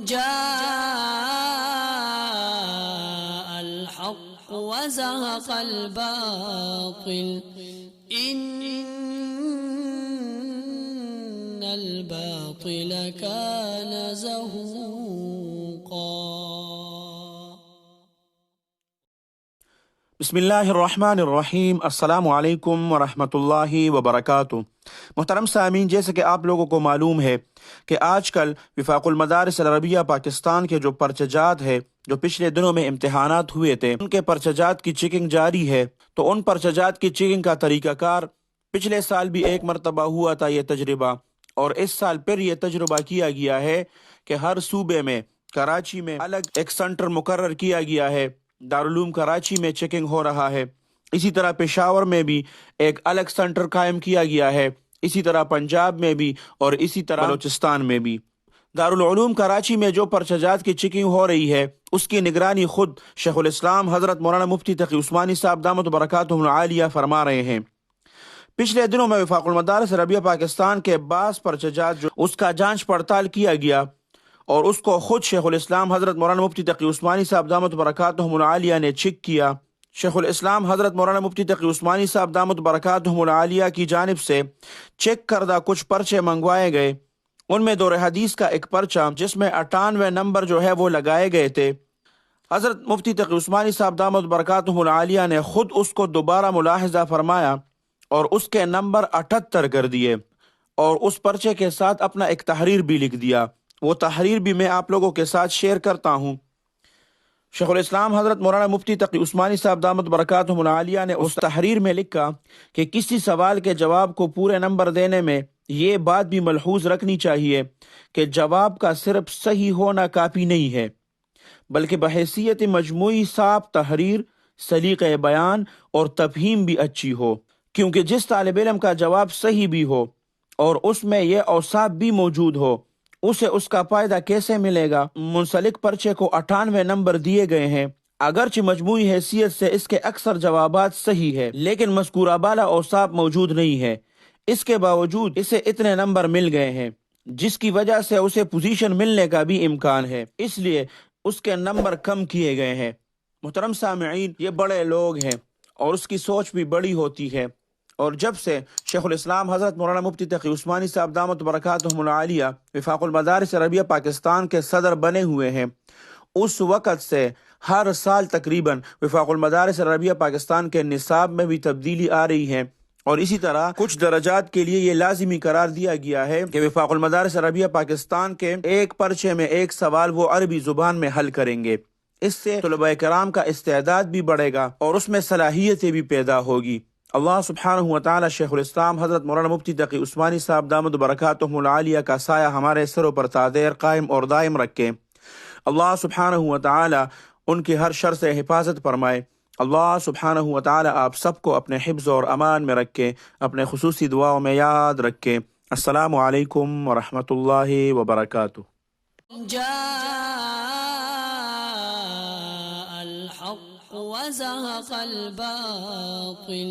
جاء الحق وزهق الباطل إن الباطل كان زهوقا۔ بسم اللہ الرحمن الرحیم۔ السلام علیکم ورحمۃ اللہ وبرکاتہ۔ محترم سامعین، جیسے کہ آپ لوگوں کو معلوم ہے کہ آج کل وفاق المدارس العربیہ پاکستان کے جو پرچہ جات ہے، جو پچھلے دنوں میں امتحانات ہوئے تھے، ان کے پرچہ جات کی چیکنگ جاری ہے۔ تو ان پرچہ جات کی چیکنگ کا طریقہ کار پچھلے سال بھی ایک مرتبہ ہوا تھا یہ تجربہ، اور اس سال پھر یہ تجربہ کیا گیا ہے کہ ہر صوبے میں کراچی میں الگ ایک سنٹر مقرر کیا گیا ہے۔ دارالعلوم کراچی میں چیکنگ ہو رہا ہے، اسی طرح پشاور میں بھی ایک الگ سنٹر قائم کیا گیا ہے، اسی طرح پنجاب میں بھی، اور اسی طرح بلوچستان میں بھی۔ دارالعلوم کراچی میں جو پرچہ جات کی چیکنگ ہو رہی ہے، اس کی نگرانی خود شیخ الاسلام حضرت مولانا مفتی تقی عثمانی صاحب دامت برکاتہم العالیہ فرما رہے ہیں۔ پچھلے دنوں میں وفاق المدارس عربیہ پاکستان کے بعض پرچہ جات جو اس کا جانچ پڑتال کیا گیا، اور اس کو خود شیخ الاسلام حضرت مولانا مفتی تقی عثمانی صاحب دامت برکاتہم العالیہ نے چیک کیا۔ شیخ الاسلام حضرت مولانا مفتی تقی عثمانی صاحب دامت برکاتہم العالیہ کی جانب سے چیک کردہ کچھ پرچے منگوائے گئے۔ ان میں دور حدیث کا ایک پرچہ جس میں 98 نمبر جو ہے وہ لگائے گئے تھے، حضرت مفتی تقی عثمانی صاحب دامت برکاتہم العالیہ نے خود اس کو دوبارہ ملاحظہ فرمایا اور اس کے نمبر 78 کر دیے، اور اس پرچے کے ساتھ اپنا ایک تحریر بھی لکھ دیا۔ وہ تحریر بھی میں آپ لوگوں کے ساتھ شیئر کرتا ہوں۔ شیخ الاسلام حضرت مولانا مفتی تقی عثمانی صاحب دامت برکاتہم العالیہ نے اس تحریر میں لکھا کہ کسی سوال کے جواب کو پورے نمبر دینے میں یہ بات بھی ملحوظ رکھنی چاہیے کہ جواب کا صرف صحیح ہونا کافی نہیں ہے، بلکہ بحیثیت مجموعی صاف تحریر، سلیقہ بیان اور تفہیم بھی اچھی ہو، کیونکہ جس طالب علم کا جواب صحیح بھی ہو اور اس میں یہ اوصاف بھی موجود ہو، اسے اس کا فائدہ کیسے ملے گا؟ منسلک پرچے کو 98 نمبر دیے گئے ہیں، اگرچہ مجموعی حیثیت سے اس کے اکثر جوابات صحیح ہے، لیکن مذکورہ بالا اوصاف موجود نہیں ہے۔ اس کے باوجود اسے اتنے نمبر مل گئے ہیں، جس کی وجہ سے اسے پوزیشن ملنے کا بھی امکان ہے، اس لیے اس کے نمبر کم کیے گئے ہیں۔ محترم سامعین، یہ بڑے لوگ ہیں اور اس کی سوچ بھی بڑی ہوتی ہے، اور جب سے شیخ الاسلام حضرت مولانا مفتی تقی عثمانی صاحب دامت برکاتہم العالیہ وفاق المدارس عربیہ پاکستان کے صدر بنے ہوئے ہیں، اس وقت سے ہر سال تقریباً وفاق المدارس عربیہ پاکستان کے نصاب میں بھی تبدیلی آ رہی ہے، اور اسی طرح کچھ درجات کے لیے یہ لازمی قرار دیا گیا ہے کہ وفاق المدارس عربیہ پاکستان کے ایک پرچے میں ایک سوال وہ عربی زبان میں حل کریں گے۔ اس سے طلباء کرام کا استعداد بھی بڑھے گا اور اس میں صلاحیتیں بھی پیدا ہوگی۔ اللہ سبحانہ وتعالی شیخ الاسلام حضرت مولانا مفتی تقی عثمانی صاحب دامت برکاتہم العالیہ کا سایہ ہمارے سروں پر دائر قائم اور دائم رکھے۔ اللہ سبحانہ وتعالی ان کی ہر شر سے حفاظت فرمائے۔ اللہ سبحانہ وتعالی آپ سب کو اپنے حفظ اور امان میں رکھے، اپنے خصوصی دعاؤں میں یاد رکھے۔ السلام علیکم ورحمۃ اللہ وبرکاتہ۔ جاء الحق وزهق الباطل